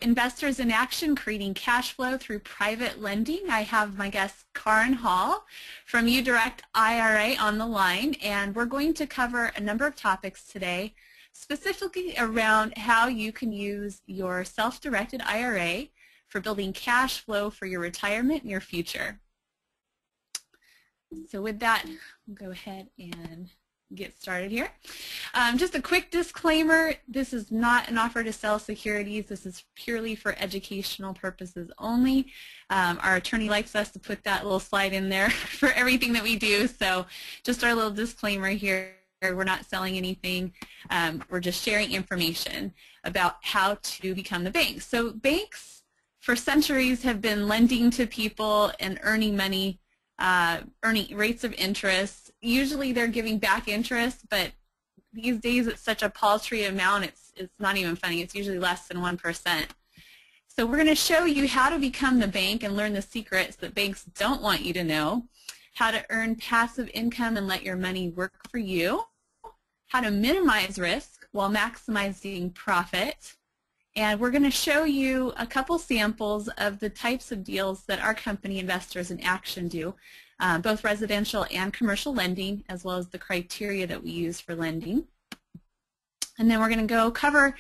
Investors in Action, Creating Cash Flow Through Private Lending. I have my guest Kaaren Hall from uDirect IRA on the line, and we're going to cover a number of topics today, specifically around how you can use your self-directed IRA for building cash flow for your retirement and your future. So with that, we'll go ahead and get started here. Just a quick disclaimer, this is not an offer to sell securities. This is purely for educational purposes only. Our attorney likes us to put that little slide in there for everything that we do. So just our little disclaimer here, we're not selling anything. We're just sharing information about how to become the bank. So banks for centuries have been lending to people and earning money, earning rates of interest. Usually they're giving back interest, but these days it's such a paltry amount, it's not even funny. It's usually less than 1%. So we're going to show you how to become the bank and learn the secrets that banks don't want you to know, how to earn passive income and let your money work for you, how to minimize risk while maximizing profit, and we're going to show you a couple samples of the types of deals that our company, Investors in Action, do. Both residential and commercial lending, as well as the criteria that we use for lending. And then we're going to go cover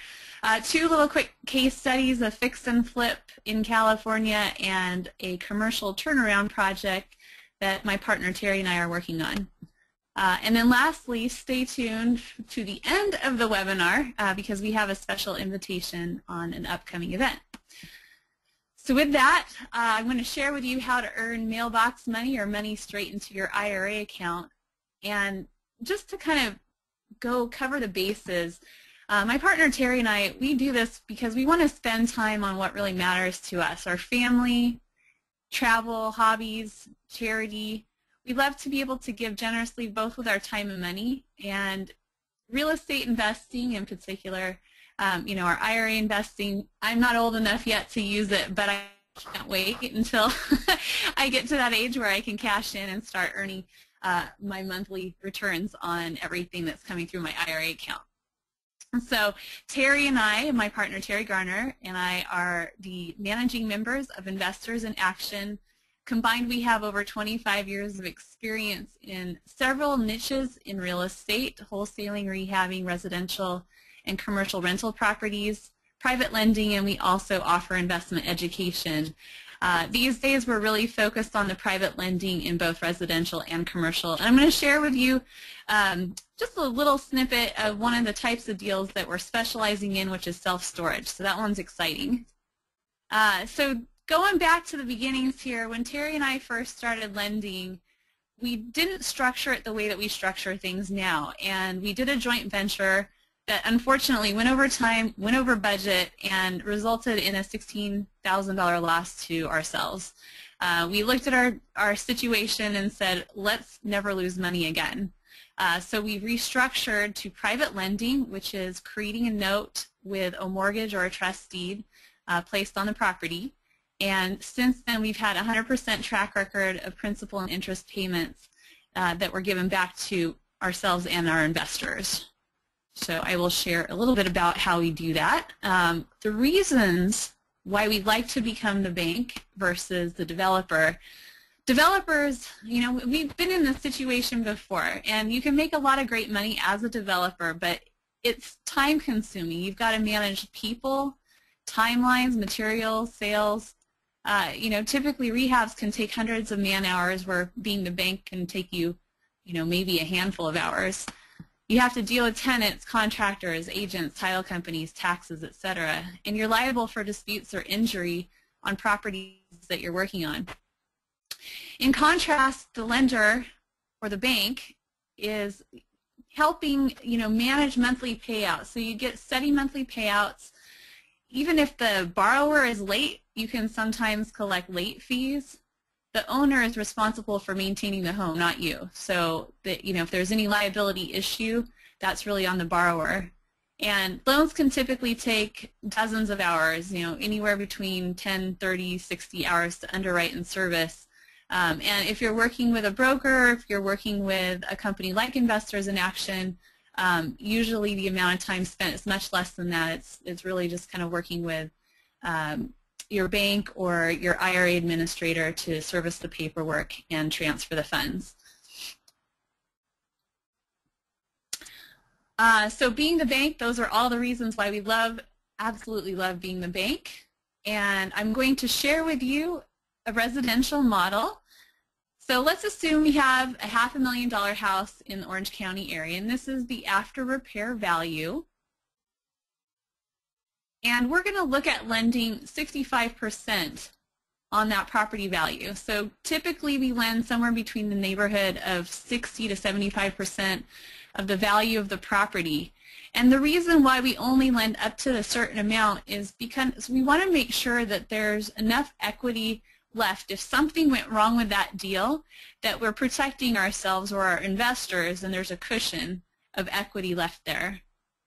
two little quick case studies, a fix and flip in California and a commercial turnaround project that my partner Terry and I are working on. And then lastly, stay tuned to the end of the webinar because we have a special invitation on an upcoming event. So with that, I'm going to share with you how to earn mailbox money or money straight into your IRA account. And just to kind of go cover the bases, my partner Terry and I, we do this because we want to spend time on what really matters to us, our family, travel, hobbies, charity. We love to be able to give generously both with our time and money, and real estate investing in particular. You know, our IRA investing, I'm not old enough yet to use it, but I can't wait until I get to that age where I can cash in and start earning my monthly returns on everything that's coming through my IRA account. So Terry and I, my partner Terry Garner, and I are the managing members of Investors in Action. Combined, we have over 25 years of experience in several niches in real estate, wholesaling, rehabbing, residential, and commercial rental properties, private lending, and we also offer investment education. These days we're really focused on the private lending in both residential and commercial. And I'm going to share with you just a little snippet of one of the types of deals that we're specializing in, which is self-storage. So that one's exciting. So going back to the beginnings here, when Terry and I first started lending, we didn't structure it the way that we structure things now. And we did a joint venture that unfortunately went over time, went over budget, and resulted in a $16,000 loss to ourselves. We looked at our situation and said, let's never lose money again. So we restructured to private lending, which is creating a note with a mortgage or a trust deed placed on the property. And since then, we've had a 100% track record of principal and interest payments that were given back to ourselves and our investors. So I will share a little bit about how we do that. The reasons why we like to become the bank versus the developer. Developers, you know, we've been in this situation before, and you can make a lot of great money as a developer, but it's time consuming. You've got to manage people, timelines, materials, sales. You know, typically rehabs can take hundreds of man hours, where being the bank can take you, you know, maybe a handful of hours. You have to deal with tenants, contractors, agents, title companies, taxes, etc. And you're liable for disputes or injury on properties that you're working on. In contrast, the lender or the bank is helping, you know, manage monthly payouts. So you get steady monthly payouts. Even if the borrower is late, you can sometimes collect late fees. The owner is responsible for maintaining the home, not you. So that, you know, if there's any liability issue, that's really on the borrower. And loans can typically take dozens of hours, you know, anywhere between 10, 30, 60 hours to underwrite and service. And if you're working with a broker, if you're working with a company like Investors in Action, usually the amount of time spent is much less than that. It's really just kind of working with your bank or your IRA administrator to service the paperwork and transfer the funds. So being the bank, those are all the reasons why we absolutely love being the bank. And I'm going to share with you a residential model. So let's assume we have a $500,000 house in the Orange County area, and this is the after repair value. And we're going to look at lending 65% on that property value. So typically we lend somewhere between the neighborhood of 60 to 75% of the value of the property. And the reason why we only lend up to a certain amount is because we want to make sure that there's enough equity left if something went wrong with that deal, that we're protecting ourselves or our investors and there's a cushion of equity left there.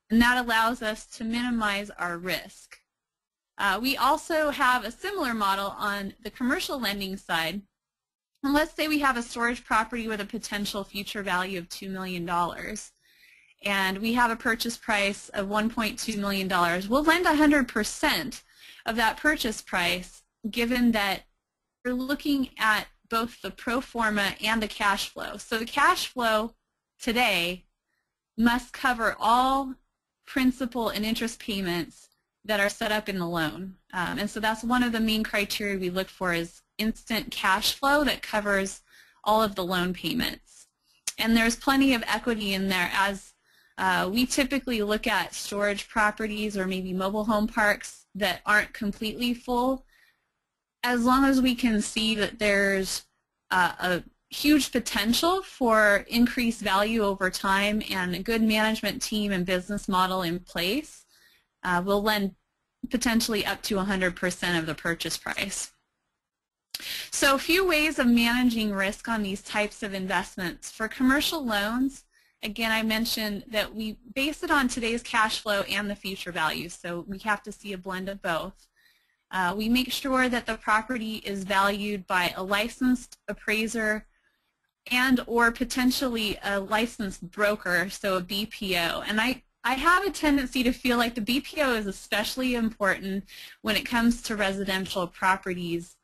And that allows us to minimize our risk. We also have a similar model on the commercial lending side. And let's say we have a storage property with a potential future value of $2 million. And we have a purchase price of $1.2 million. We'll lend 100% of that purchase price, given that we're looking at both the pro forma and the cash flow. So the cash flow today must cover all principal and interest payments that are set up in the loan. And so that's one of the main criteria we look for, is instant cash flow that covers all of the loan payments. And there's plenty of equity in there, as we typically look at storage properties or maybe mobile home parks that aren't completely full. As long as we can see that there's a huge potential for increased value over time and a good management team and business model in place, we'll lend potentially up to 100% of the purchase price. So a few ways of managing risk on these types of investments. For commercial loans, again, I mentioned that we base it on today's cash flow and the future value, so we have to see a blend of both. We make sure that the property is valued by a licensed appraiser and or potentially a licensed broker, so a BPO. And I have a tendency to feel like the BPO is especially important when it comes to residential properties.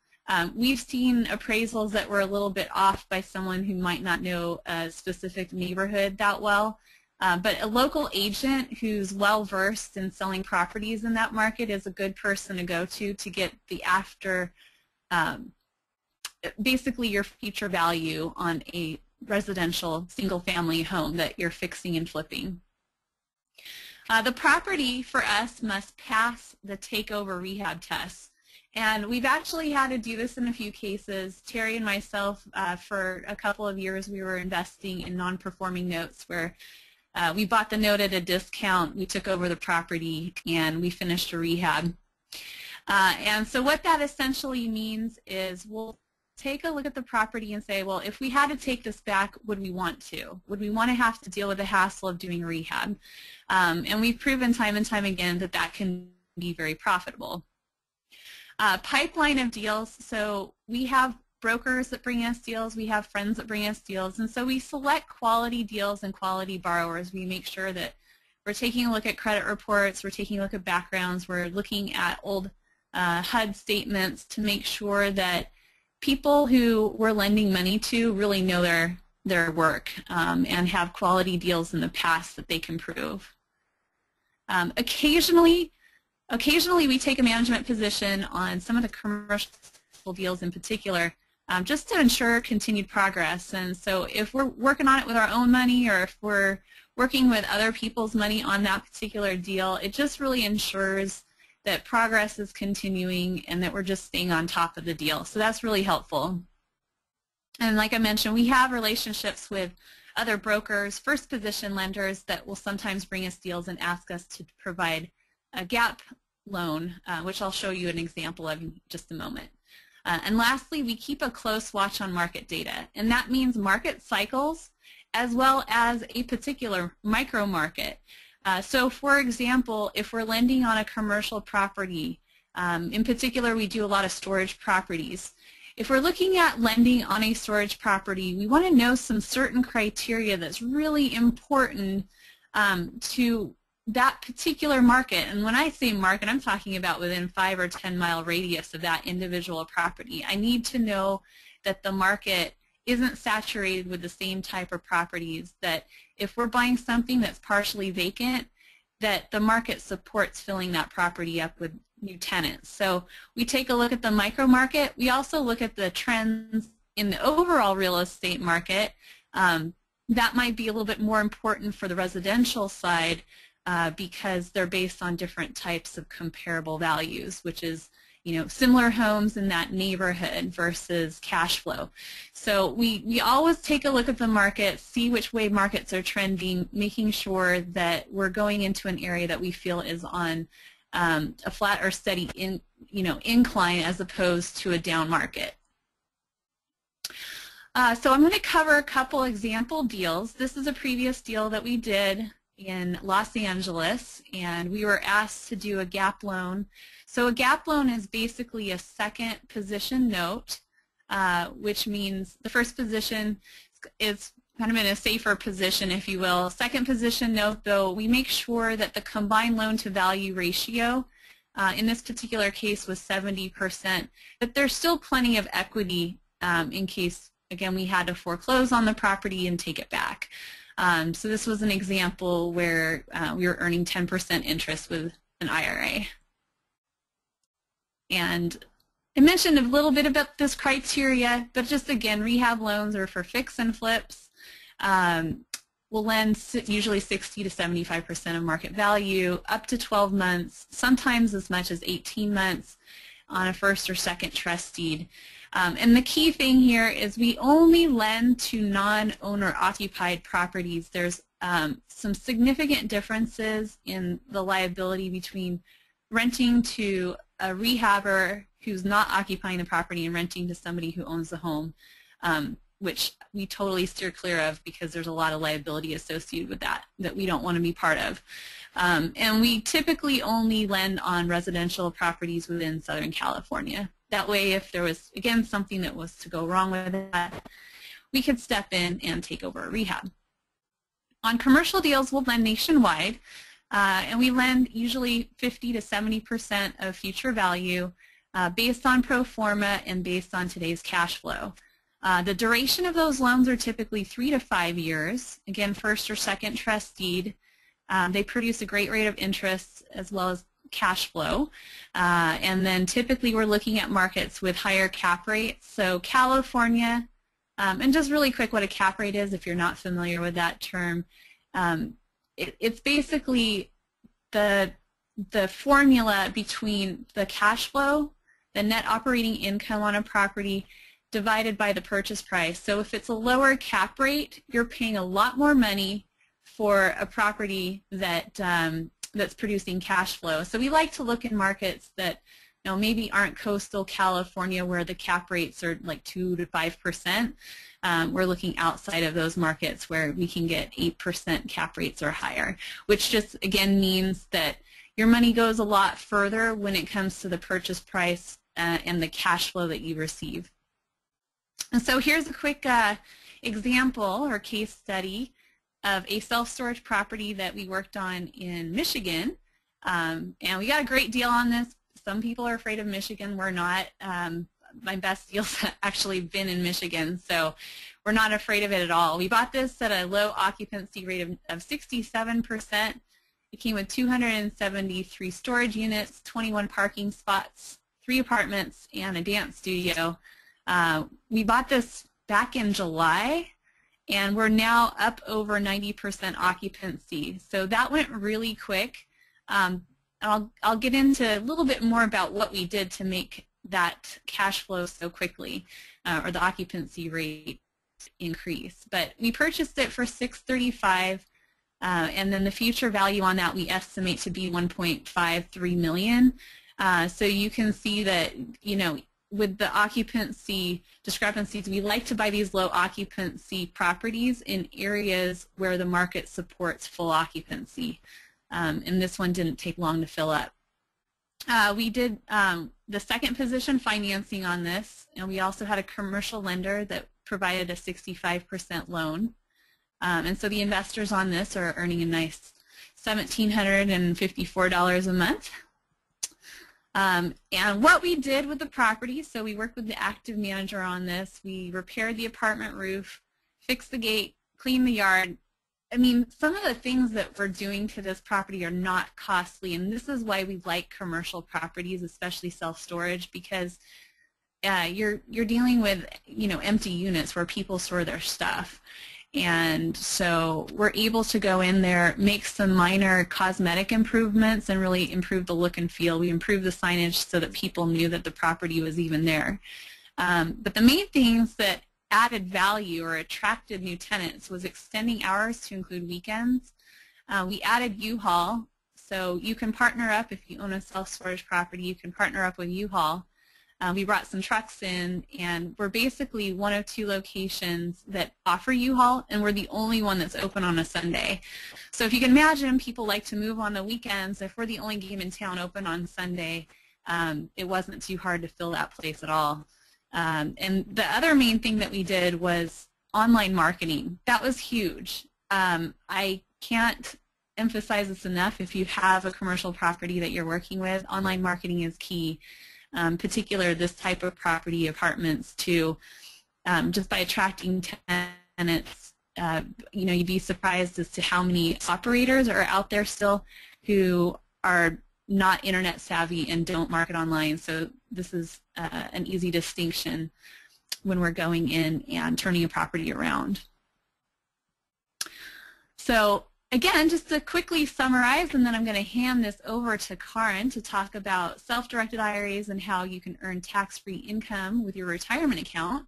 We've seen appraisals that were a little bit off by someone who might not know a specific neighborhood that well. But a local agent who's well-versed in selling properties in that market is a good person to go to get the basically your future value on a residential single-family home that you're fixing and flipping. The property for us must pass the takeover rehab test. And we've actually had to do this in a few cases. Terry and myself, for a couple of years, we were investing in non-performing notes where we bought the note at a discount, we took over the property, and we finished a rehab. And so what that essentially means is we'll take a look at the property and say, well, if we had to take this back, would we want to? Would we want to have to deal with the hassle of doing rehab? And we've proven time and time again that that can be very profitable. Pipeline of deals, so we have brokers that bring us deals, we have friends that bring us deals, and so we select quality deals and quality borrowers. We make sure that we're taking a look at credit reports, we're taking a look at backgrounds, we're looking at old HUD statements to make sure that people who we're lending money to really know their work and have quality deals in the past that they can prove. Occasionally we take a management position on some of the commercial deals in particular, just to ensure continued progress. And so if we're working on it with our own money or if we're working with other people's money on that particular deal, it just really ensures that progress is continuing and that we're just staying on top of the deal. So that's really helpful. And like I mentioned, we have relationships with other brokers, first position lenders that will sometimes bring us deals and ask us to provide a gap loan, which I'll show you an example of in just a moment. And lastly, we keep a close watch on market data, and that means market cycles as well as a particular micro market. So for example, if we're lending on a commercial property, in particular we do a lot of storage properties. If we're looking at lending on a storage property, we want to know some certain criteria that's really important to that particular market, and when I say market, I'm talking about within 5 or 10 mile radius of that individual property. I need to know that the market isn't saturated with the same type of properties, that if we're buying something that's partially vacant, that the market supports filling that property up with new tenants. So we take a look at the micro market. We also look at the trends in the overall real estate market. That might be a little bit more important for the residential side because they're based on different types of comparable values, which is, you know, similar homes in that neighborhood versus cash flow. So we always take a look at the market, see which way markets are trending, making sure that we're going into an area that we feel is on a flat or steady incline as opposed to a down market. So I'm going to cover a couple example deals. This is a previous deal that we did in Los Angeles, and we were asked to do a gap loan. So a gap loan is basically a second position note, which means the first position is kind of in a safer position, if you will. Second position note, though, we make sure that the combined loan to value ratio in this particular case was 70%, but there's still plenty of equity in case, again, we had to foreclose on the property and take it back. So this was an example where we were earning 10% interest with an IRA. And I mentioned a little bit about this criteria, but just again, rehab loans are for fix and flips. We'll lend usually 60 to 75% of market value, up to 12 months, sometimes as much as 18 months on a first or second trust deed. And the key thing here is we only lend to non-owner occupied properties. There's some significant differences in the liability between renting to a rehabber who's not occupying the property and renting to somebody who owns the home, which we totally steer clear of because there's a lot of liability associated with that we don't want to be part of. And we typically only lend on residential properties within Southern California. That way, if there was, again, something that was to go wrong with that, we could step in and take over a rehab. On commercial deals, we'll lend nationwide, and we lend usually 50 to 70% of future value based on pro forma and based on today's cash flow. The duration of those loans are typically 3 to 5 years. Again, first or second trust deed. They produce a great rate of interest as well as cash flow. And then typically we're looking at markets with higher cap rates. So California, and just really quick what a cap rate is if you're not familiar with that term. It's basically the formula between the cash flow, the net operating income on a property, divided by the purchase price. So if it's a lower cap rate, you're paying a lot more money for a property that that's producing cash flow. So we like to look in markets that, you know, maybe aren't coastal California where the cap rates are like 2 to 5%. We're looking outside of those markets where we can get 8% cap rates or higher, which just again means that your money goes a lot further when it comes to the purchase price and the cash flow that you receive. And so here's a quick example or case study of a self-storage property that we worked on in Michigan. And we got a great deal on this. Some people are afraid of Michigan. We're not. My best deals have actually been in Michigan, so we're not afraid of it at all. We bought this at a low occupancy rate of 67%. It came with 273 storage units, 21 parking spots, 3 apartments, and a dance studio. We bought this back in July, and we're now up over 90% occupancy. So that went really quick. I'll get into a little bit more about what we did to make that cash flow so quickly, or the occupancy rate increase. But we purchased it for $635, and then the future value on that we estimate to be $1.53 million. So you can see that, you know, with the occupancy discrepancies, we like to buy these low occupancy properties in areas where the market supports full occupancy. And this one didn't take long to fill up. We did the second position financing on this, and we also had a commercial lender that provided a 65% loan. And so the investors on this are earning a nice $1,754 a month. And what we did with the property, so we worked with the active manager on this. We repaired the apartment roof, fixed the gate, cleaned the yard. I mean, some of the things that we're doing to this property are not costly, and this is why we like commercial properties, especially self-storage, because you're dealing with, you know, empty units where people store their stuff. And so we're able to go in there, make some minor cosmetic improvements, and really improve the look and feel. We improved the signage so that people knew that the property was even there. But the main things that added value or attracted new tenants was extending hours to include weekends. We added U-Haul, so you can partner up if you own a self-storage property. You can partner up with U-Haul. We brought some trucks in, and we're basically one of 2 locations that offer U-Haul, and we're the only one that's open on a Sunday. So if you can imagine, people like to move on the weekends. If we're the only game in town open on Sunday, it wasn't too hard to fill that place at all. And the other main thing that we did was online marketing. That was huge. I can't emphasize this enough. If you have a commercial property that you're working with, online marketing is key. Particular this type of property, apartments, to just by attracting tenants. You know, you'd be surprised as to how many operators are out there still who are not internet savvy and don't market online. So this is an easy distinction when we're going in and turning a property around. So again, just to quickly summarize, and then I'm going to hand this over to Kaaren to talk about self-directed IRAs and how you can earn tax-free income with your retirement account,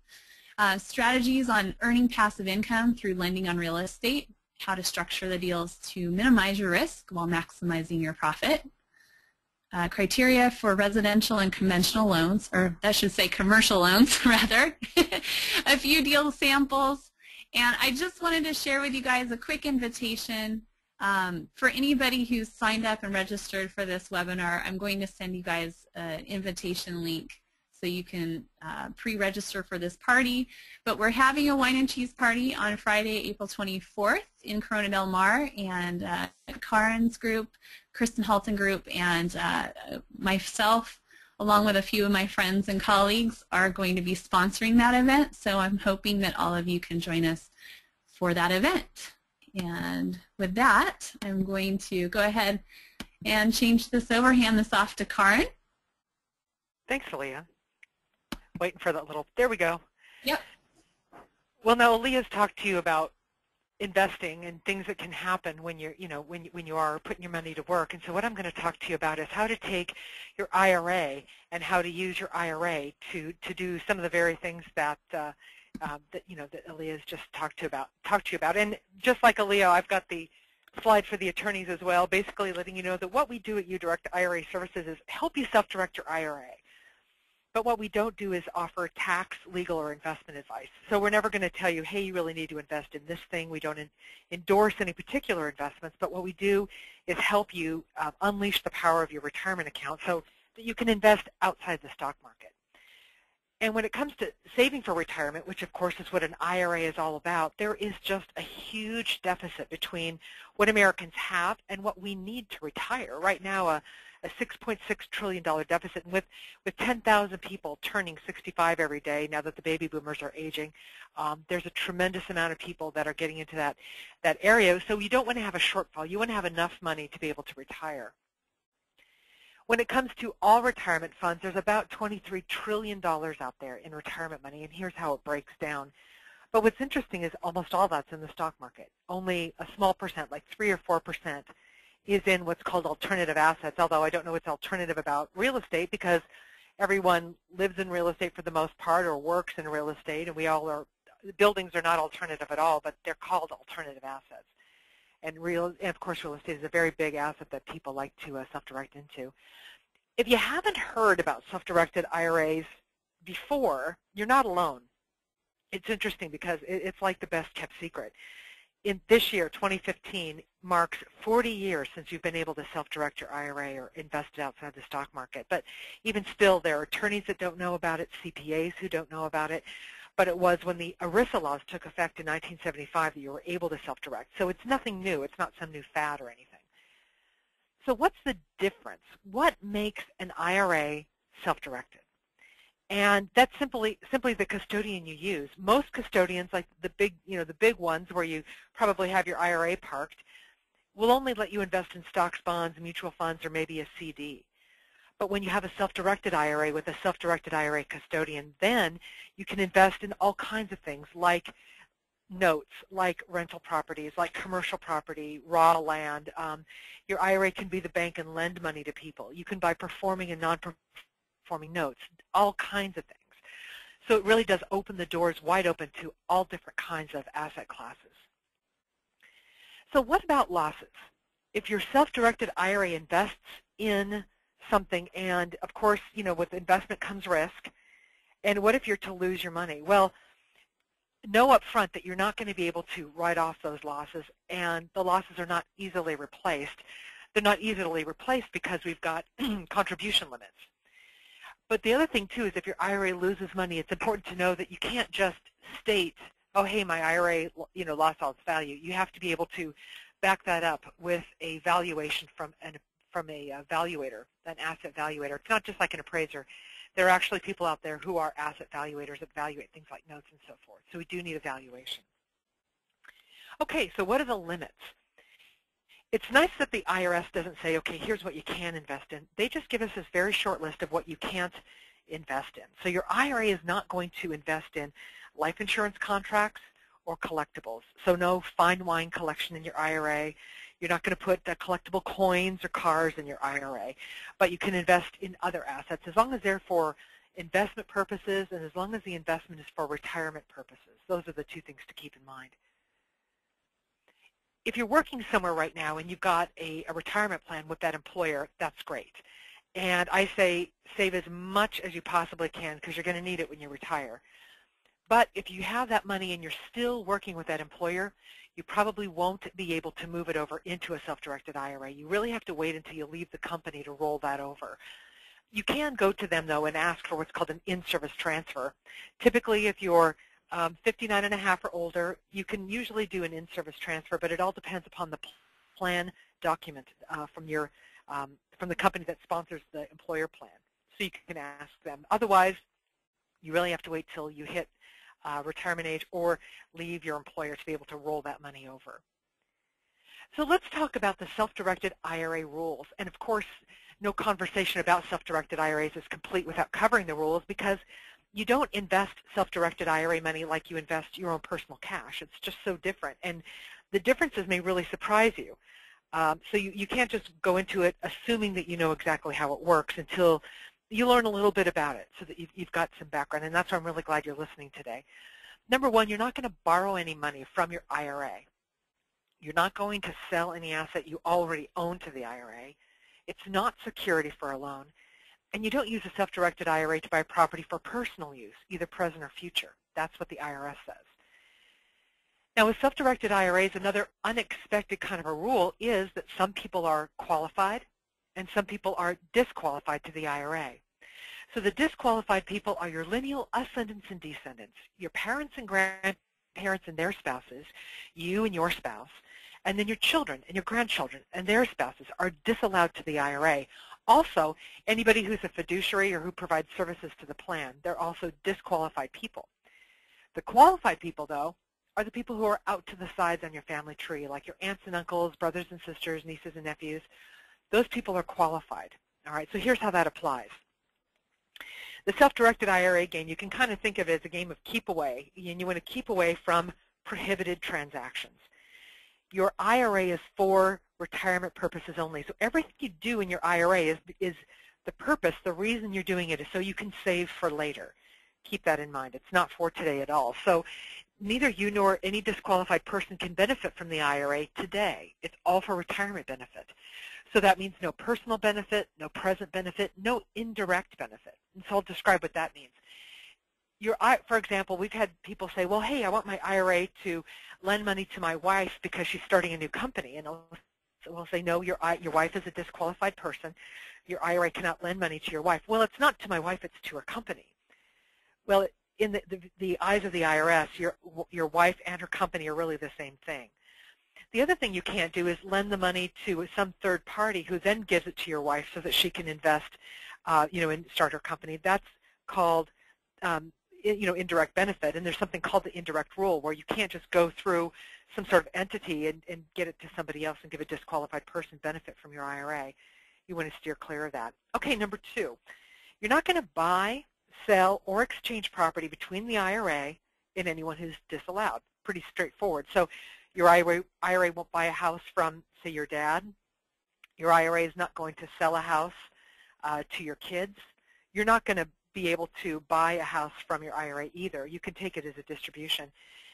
strategies on earning passive income through lending on real estate, how to structure the deals to minimize your risk while maximizing your profit, criteria for residential and conventional loans, or I should say commercial loans rather, a few deal samples. And I just wanted to share with you guys a quick invitation for anybody who's signed up and registered for this webinar. I'm going to send you guys an invitation link so you can pre-register for this party. But we're having a wine and cheese party on Friday, April 24th in Corona Del Mar, and Kaaren's group, Kristen Halton group, and myself, along with a few of my friends and colleagues, are going to be sponsoring that event. So I'm hoping that all of you can join us for that event. And with that, I'm going to go ahead and change this over, hand this off to Kaaren. Thanks, Alia. Waiting for that little, there we go. Yep. Well, now Alia's talked to you about investing and things that can happen when you're, when you are putting your money to work. And so what I'm going to talk to you about is how to take your IRA and how to use your IRA to do some of the very things that that Alia's just talked to you about. And just like Alia, I've got the slide for the attorneys as well, basically letting you know that what we do at uDirect IRA Services is help you self-direct your IRA. But what we don't do is offer tax, legal, or investment advice. So we're never going to tell you, hey, you really need to invest in this thing. We don't endorse any particular investments, but what we do is help you unleash the power of your retirement account so that you can invest outside the stock market. And when it comes to saving for retirement, which of course is what an IRA is all about, there is just a huge deficit between what Americans have and what we need to retire. Right now, a $6.6 trillion deficit, and with 10,000 people turning 65 every day, now that the baby boomers are aging, there's a tremendous amount of people that are getting into that area. So you don't want to have a shortfall. You want to have enough money to be able to retire. When it comes to all retirement funds, there's about $23 trillion out there in retirement money, and here's how it breaks down. But what's interesting is almost all that's in the stock market. Only a small percent, like 3 or 4%, is in what's called alternative assets, although I don't know what's alternative about real estate because everyone lives in real estate for the most part or works in real estate, and we all are, buildings are not alternative at all, but they're called alternative assets. And of course, real estate is a very big asset that people like to self-direct into. If you haven't heard about self-directed IRAs before, you're not alone. It's interesting because it's like the best kept secret. In this year, 2015, marks 40 years since you've been able to self-direct your IRA or invest it outside the stock market. But even still, there are attorneys that don't know about it, CPAs who don't know about it. But it was when the ERISA laws took effect in 1975 that you were able to self-direct. So it's nothing new. It's not some new fad or anything. So what's the difference? What makes an IRA self-directed? And that's simply the custodian you use. Most custodians, like the big ones where you probably have your IRA parked, will only let you invest in stocks, bonds, mutual funds, or maybe a CD. But when you have a self-directed IRA with a self-directed IRA custodian, then you can invest in all kinds of things like notes, like rental properties, like commercial property, raw land. Your IRA can be the bank and lend money to people. You can buy performing and non-performing notes, all kinds of things. So it really does open the doors wide open to all different kinds of asset classes. So what about losses? If your self-directed IRA invests in something, and of course, with investment comes risk, and what if you're to lose your money? Well, know up front that you're not going to be able to write off those losses, and the losses are not easily replaced. They're not easily replaced because we've got contribution limits. But the other thing, too, is if your IRA loses money, it's important to know that you can't just state, oh, hey, my IRA, lost all its value. You have to be able to back that up with a valuation from a valuator, an asset valuator. It's not just like an appraiser. There are actually people out there who are asset valuators that evaluate things like notes and so forth. So we do need a valuation. Okay, so what are the limits? It's nice that the IRS doesn't say, okay, here's what you can invest in. They just give us this very short list of what you can't invest in. So your IRA is not going to invest in life insurance contracts or collectibles. So no fine wine collection in your IRA. You're not going to put collectible coins or cars in your IRA, but you can invest in other assets as long as they're for investment purposes and as long as the investment is for retirement purposes. Those are the two things to keep in mind. If you're working somewhere right now and you've got a retirement plan with that employer, that's great. And I say save as much as you possibly can because you're going to need it when you retire. But if you have that money and you're still working with that employer, you probably won't be able to move it over into a self-directed IRA. You really have to wait until you leave the company to roll that over. You can go to them, though, and ask for what's called an in-service transfer. Typically, if you're 59 and a half or older, you can usually do an in-service transfer, but it all depends upon the plan document from the company that sponsors the employer plan. So you can ask them. Otherwise, you really have to wait till you hit retirement age or leave your employer to be able to roll that money over. So let's talk about the self-directed IRA rules. And of course, no conversation about self-directed IRAs is complete without covering the rules because you don't invest self-directed IRA money like you invest your own personal cash. It's just so different. And the differences may really surprise you. So you can't just go into it assuming that you know exactly how it works until you learn a little bit about it so that you've got some background, and that's why I'm really glad you're listening today. Number one, you're not going to borrow any money from your IRA. You're not going to sell any asset you already own to the IRA. It's not security for a loan. And you don't use a self-directed IRA to buy property for personal use, either present or future. That's what the IRS says. Now, with self-directed IRAs, another unexpected kind of a rule is that some people are qualified and some people are disqualified to the IRA. So the disqualified people are your lineal ascendants and descendants, your parents and grandparents and their spouses, you and your spouse, and then your children and your grandchildren and their spouses are disallowed to the IRA. Also, anybody who's a fiduciary or who provides services to the plan, they're also disqualified people. The qualified people, though, are the people who are out to the sides on your family tree, like your aunts and uncles, brothers and sisters, nieces and nephews. Those people are qualified. All right, so here's how that applies. The self-directed IRA game, you can kind of think of it as a game of keep away, and you want to keep away from prohibited transactions. Your IRA is for retirement purposes only. So everything you do in your IRA is the purpose, the reason you're doing it is so you can save for later. Keep that in mind. It's not for today at all. So neither you nor any disqualified person can benefit from the IRA today. It's all for retirement benefit. So that means no personal benefit, no present benefit, no indirect benefit. And so I'll describe what that means. For example, we've had people say, well, hey, I want my IRA to lend money to my wife because she's starting a new company. And we'll say, no, your wife is a disqualified person. Your IRA cannot lend money to your wife. Well, it's not to my wife, it's to her company. Well, in the eyes of the IRS, your wife and her company are really the same thing. The other thing you can't do is lend the money to some third party who then gives it to your wife so that she can invest, and start her company. That's called, indirect benefit, and there's something called the indirect rule where you can't just go through some sort of entity and get it to somebody else and give a disqualified person benefit from your IRA. You want to steer clear of that. Okay, number 2, you're not going to buy, sell, or exchange property between the IRA and anyone who's disallowed. Pretty straightforward. So your IRA won't buy a house from, say, your dad. Your IRA is not going to sell a house to your kids. You're not going to be able to buy a house from your IRA either. You can take it as a distribution.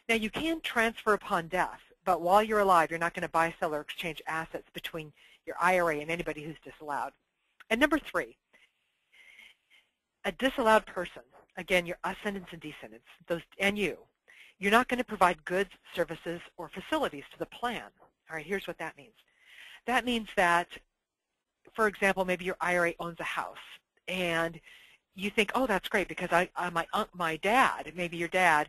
Now, you can transfer upon death, but while you're alive, you're not going to buy, sell, or exchange assets between your IRA and anybody who's disallowed. And number 3, a disallowed person, again, your ascendants and descendants, and you're not going to provide goods, services, or facilities to the plan. All right, here's what that means. That means that, for example, maybe your IRA owns a house, and you think, oh, that's great because my dad, maybe your dad,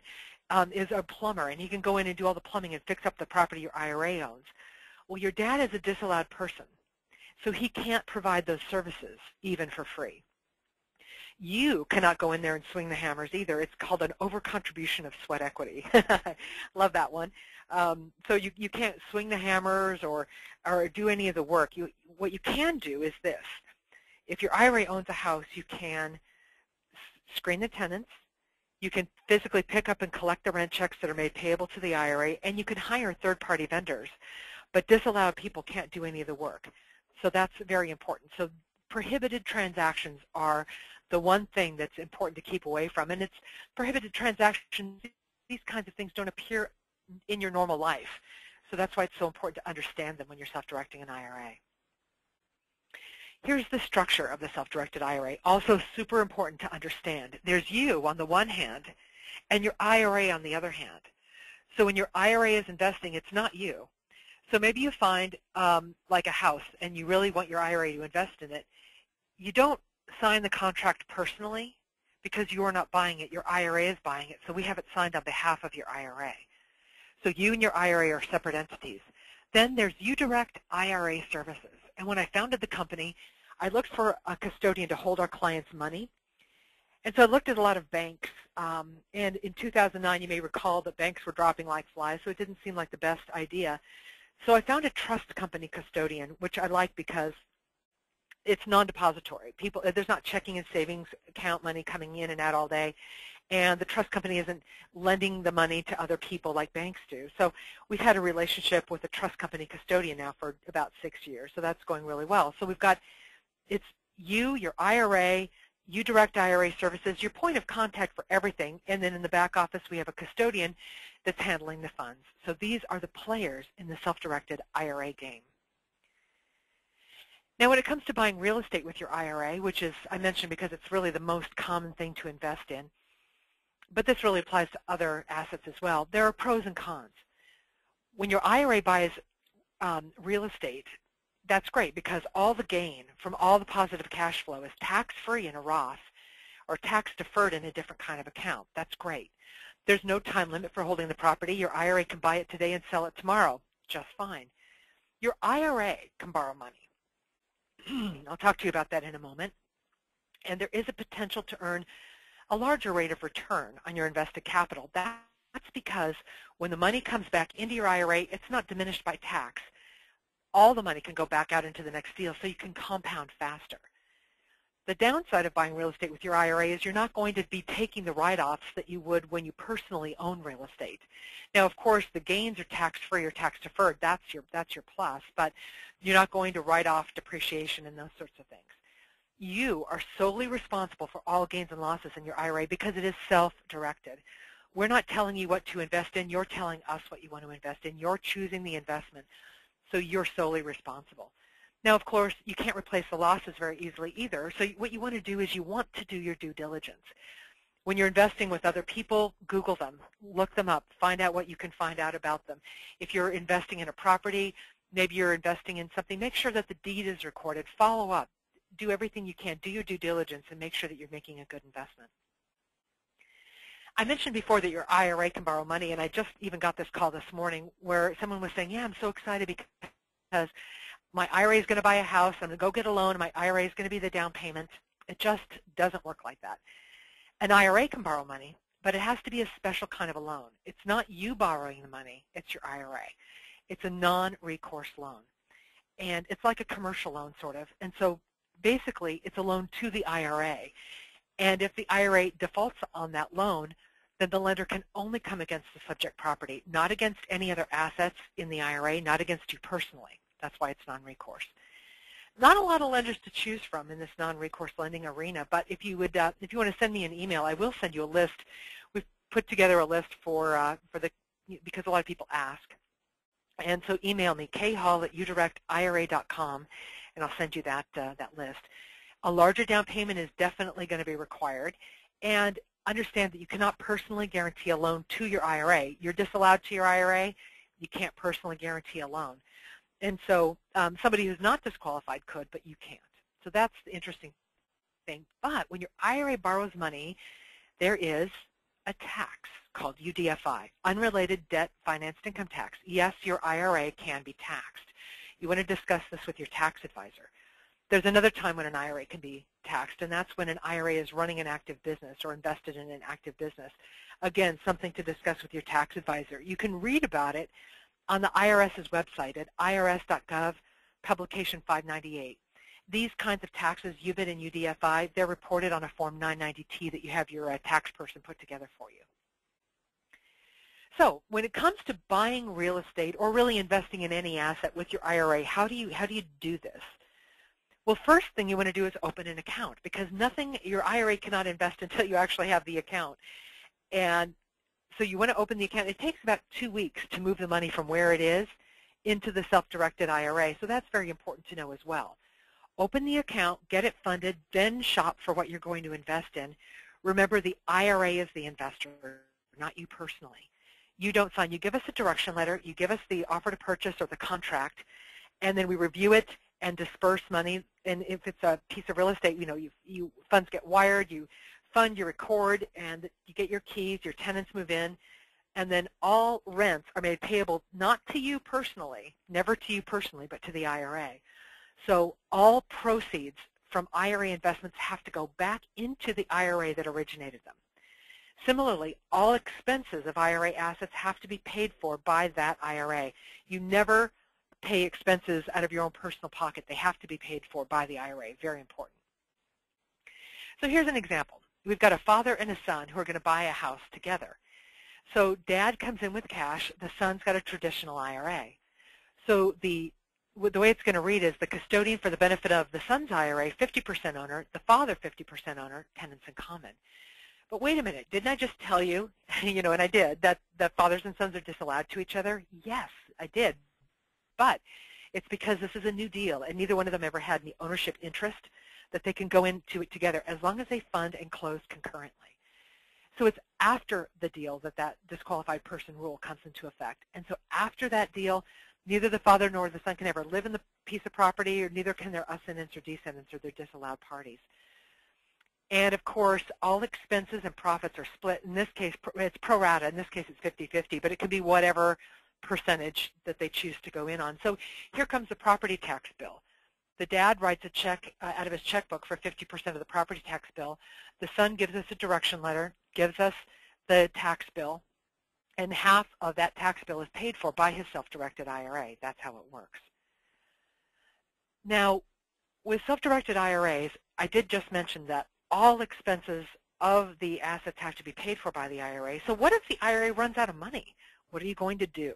is a plumber, and he can go in and do all the plumbing and fix up the property your IRA owns. Well, your dad is a disallowed person, so he can't provide those services even for free. You cannot go in there and swing the hammers either. It's called an overcontribution of sweat equity. Love that one. So you can't swing the hammers or do any of the work. What you can do is this. If your IRA owns a house, you can screen the tenants. You can physically pick up and collect the rent checks that are made payable to the IRA, and you can hire third-party vendors. But disallowed people can't do any of the work. So that's very important. So prohibited transactions are the one thing that's important to keep away from. And it's prohibited transactions. These kinds of things don't appear in your normal life. So that's why it's so important to understand them when you're self-directing an IRA. Here's the structure of the self-directed IRA, also super important to understand. There's you on the one hand and your IRA on the other hand. So when your IRA is investing, it's not you. So maybe you find like a house and you really want your IRA to invest in it. You don't sign the contract personally because you are not buying it. Your IRA is buying it, so we have it signed on behalf of your IRA. So you and your IRA are separate entities. Then there's uDirect IRA services. And when I founded the company, I looked for a custodian to hold our clients' money. And so I looked at a lot of banks. And in 2009, you may recall that banks were dropping like flies, so it didn't seem like the best idea. So I found a trust company custodian, which I like because it's non-depository. There's not checking and savings account money coming in and out all day, and the trust company isn't lending the money to other people like banks do. So we've had a relationship with a trust company custodian now for about 6 years, so that's going really well. So we've got, it's you, your IRA, uDirect IRA services, your point of contact for everything, and then in the back office we have a custodian that's handling the funds. So these are the players in the self-directed IRA game. Now, when it comes to buying real estate with your IRA, which is, I mentioned because it's really the most common thing to invest in, but this really applies to other assets as well, there are pros and cons. When your IRA buys real estate, that's great because all the gain from all the positive cash flow is tax-free in a Roth or tax-deferred in a different kind of account. That's great. There's no time limit for holding the property. Your IRA can buy it today and sell it tomorrow just fine. Your IRA can borrow money. I'll talk to you about that in a moment. And there is a potential to earn a larger rate of return on your invested capital. That's because when the money comes back into your IRA, it's not diminished by tax. All the money can go back out into the next deal, so you can compound faster. The downside of buying real estate with your IRA is you're not going to be taking the write-offs that you would when you personally own real estate. Now, of course, the gains are tax-free or tax-deferred. That's your plus, but you're not going to write off depreciation and those sorts of things. You are solely responsible for all gains and losses in your IRA because it is self-directed. We're not telling you what to invest in. You're telling us what you want to invest in. You're choosing the investment, so you're solely responsible. Now, of course, you can't replace the losses very easily either, so what you want to do is you want to do your due diligence. When you're investing with other people, Google them, look them up, find out what you can find out about them. If you're investing in a property, maybe you're investing in something, make sure that the deed is recorded, follow up, do everything you can, do your due diligence, and make sure that you're making a good investment. I mentioned before that your IRA can borrow money, and I just even got this call this morning where someone was saying, yeah, I'm so excited because my IRA is going to buy a house, I'm going to go get a loan, and my IRA is going to be the down payment. It just doesn't work like that. An IRA can borrow money, but it has to be a special kind of a loan. It's not you borrowing the money, it's your IRA. It's a non-recourse loan. And it's like a commercial loan, sort of. And so basically, it's a loan to the IRA. And if the IRA defaults on that loan, then the lender can only come against the subject property, not against any other assets in the IRA, not against you personally. That's why it's non-recourse. Not a lot of lenders to choose from in this non-recourse lending arena, but if you want to send me an email, I will send you a list. We've put together a list because a lot of people ask. And so email me, khall@udirectira.com, and I'll send you that list. A larger down payment is definitely going to be required. And understand that you cannot personally guarantee a loan to your IRA. You're disallowed to your IRA. You can't personally guarantee a loan. And so somebody who's not disqualified could, but you can't. So that's the interesting thing. But when your IRA borrows money, there is a tax called UDFI, Unrelated Debt Financed Income Tax. Yes, your IRA can be taxed. You want to discuss this with your tax advisor. There's another time when an IRA can be taxed, and that's when an IRA is running an active business or invested in an active business. Again, something to discuss with your tax advisor. You can read about it on the IRS's website at irs.gov, publication 598. These kinds of taxes, UBIT and UDFI, they're reported on a Form 990T that you have your tax person put together for you. So when it comes to buying real estate or really investing in any asset with your IRA, how do you do this? Well, first thing you want to do is open an account, because your IRA cannot invest until you actually have the account. And so you want to open the account. It takes about 2 weeks to move the money from where it is into the self-directed IRA, so that's very important to know as well. Open the account, get it funded, then shop for what you're going to invest in. Remember, the IRA is the investor, not you personally. You don't sign. You give us a direction letter, you give us the offer to purchase or the contract, and then we review it and disperse money. And if it's a piece of real estate, funds get wired, you fund, you record, and you get your keys, your tenants move in, and then all rents are made payable not to you personally, never to you personally, but to the IRA. So all proceeds from IRA investments have to go back into the IRA that originated them. Similarly, all expenses of IRA assets have to be paid for by that IRA. You never pay expenses out of your own personal pocket. They have to be paid for by the IRA. Very important. So here's an example. We've got a father and a son who are going to buy a house together. So dad comes in with cash. The son's got a traditional IRA. So the way it's going to read is the custodian for the benefit of the son's IRA, 50% owner, the father 50% owner, tenants in common. But wait a minute, didn't I just tell you, and I did, that fathers and sons are disallowed to each other? Yes, I did. But it's because this is a new deal, and neither one of them ever had any ownership interest that they can go into it together as long as they fund and close concurrently. So it's after the deal that disqualified person rule comes into effect. And so after that deal, neither the father nor the son can ever live in the piece of property, or neither can their ascendants or descendants, or their disallowed parties. And of course, all expenses and profits are split. In this case, it's pro rata. In this case, it's 50-50, but it can be whatever percentage that they choose to go in on. So here comes the property tax bill. The dad writes a check out of his checkbook for 50% of the property tax bill. The son gives us a direction letter, gives us the tax bill, and half of that tax bill is paid for by his self-directed IRA. That's how it works. Now, with self-directed IRAs, I did just mention that all expenses of the assets have to be paid for by the IRA. So what if the IRA runs out of money? What are you going to do?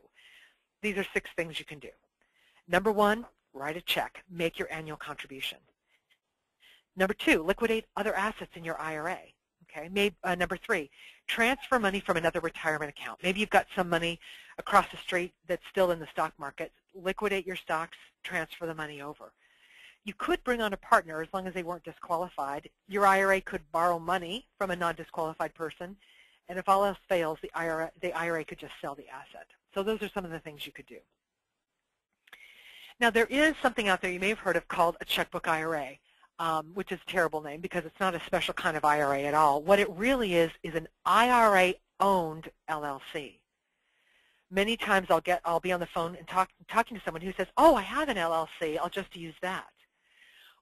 These are 6 things you can do. Number 1, write a check. Make your annual contribution. Number 2, liquidate other assets in your IRA. Okay. Number 3, transfer money from another retirement account. Maybe you've got some money across the street that's still in the stock market. Liquidate your stocks, transfer the money over. You could bring on a partner as long as they weren't disqualified. Your IRA could borrow money from a non-disqualified person, and if all else fails, the IRA could just sell the asset. So those are some of the things you could do. Now, there is something out there you may have heard of called a checkbook IRA. which is a terrible name because it's not a special kind of IRA at all. What it really is an IRA-owned LLC. Many times I'll be on the phone and talking to someone who says, "Oh, I have an LLC. I'll just use that."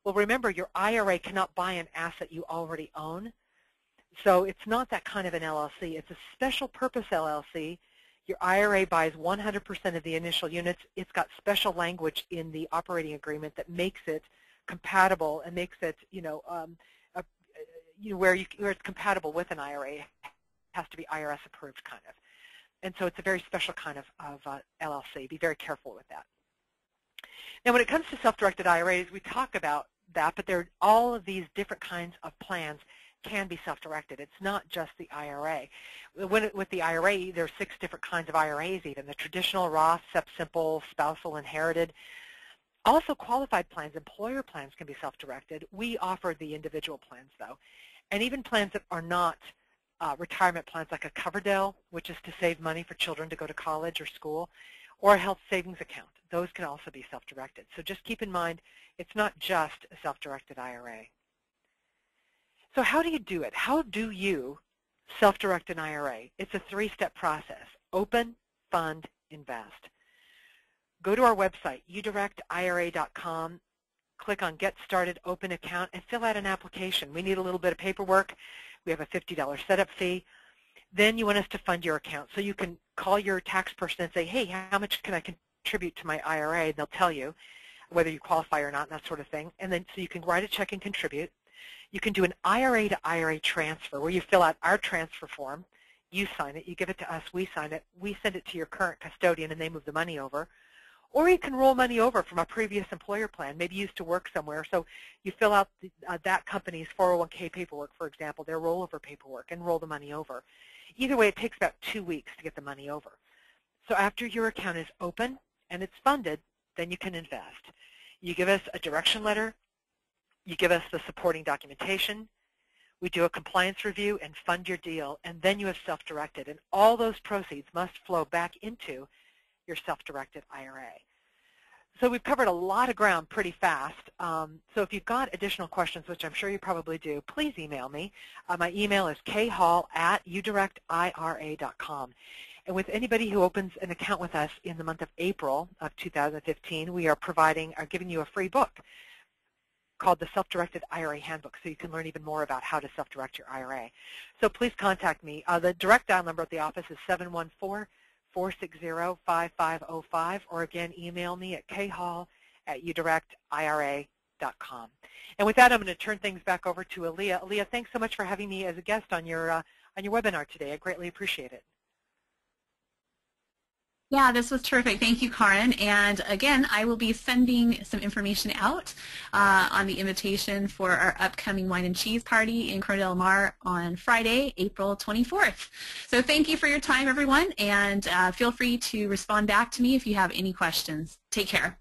Well, remember, your IRA cannot buy an asset you already own, so it's not that kind of an LLC. It's a special purpose LLC. Your IRA buys 100% of the initial units. It's got special language in the operating agreement that makes it compatible and makes it, where it's compatible with an IRA. It has to be IRS approved, kind of. And so it's a very special kind of LLC. Be very careful with that. Now, when it comes to self-directed IRAs, we talk about that, but there are all of these different kinds of plans can be self-directed. It's not just the IRA. With the IRA, there are 6 different kinds of IRAs even. The traditional, Roth, SEP Simple, spousal, inherited. Also, qualified plans, employer plans can be self-directed. We offer the individual plans, though. And even plans that are not retirement plans, like a Coverdell, which is to save money for children to go to college or school, or a health savings account. Those can also be self-directed. So just keep in mind, it's not just a self-directed IRA. So how do you do it? How do you self-direct an IRA? It's a 3-step process: open, fund, invest. Go to our website, uDirectIRA.com, click on Get Started, Open Account, and fill out an application. We need a little bit of paperwork. We have a $50 setup fee. Then you want us to fund your account. So you can call your tax person and say, "Hey, how much can I contribute to my IRA?" And they'll tell you whether you qualify or not, and that sort of thing. And then so you can write a check and contribute. You can do an IRA to IRA transfer where you fill out our transfer form. You sign it. You give it to us. We sign it. We send it to your current custodian, and they move the money over. Or you can roll money over from a previous employer plan, maybe used to work somewhere. So you fill out that company's 401k paperwork, for example, their rollover paperwork, and roll the money over. Either way, it takes about 2 weeks to get the money over. So after your account is open and it's funded, then you can invest. You give us a direction letter. You give us the supporting documentation. We do a compliance review and fund your deal, and then you have self-directed. And all those proceeds must flow back into your self-directed IRA. So we've covered a lot of ground pretty fast. So if you've got additional questions, which I'm sure you probably do, please email me. My email is khall@udirectira.com. And with anybody who opens an account with us in the month of April of 2015, we are giving you a free book called the Self-Directed IRA Handbook, so you can learn even more about how to self-direct your IRA. So please contact me. The direct dial number at the office is 714-460-5505, or again, email me at khall@udirectira.com. And with that, I'm going to turn things back over to Alia. Alia, thanks so much for having me as a guest on your webinar today. I greatly appreciate it. Yeah, this was terrific. Thank you, Kaaren. And again, I will be sending some information out on the invitation for our upcoming wine and cheese party in Corona del Mar on Friday, April 24th. So thank you for your time, everyone, and feel free to respond back to me if you have any questions. Take care.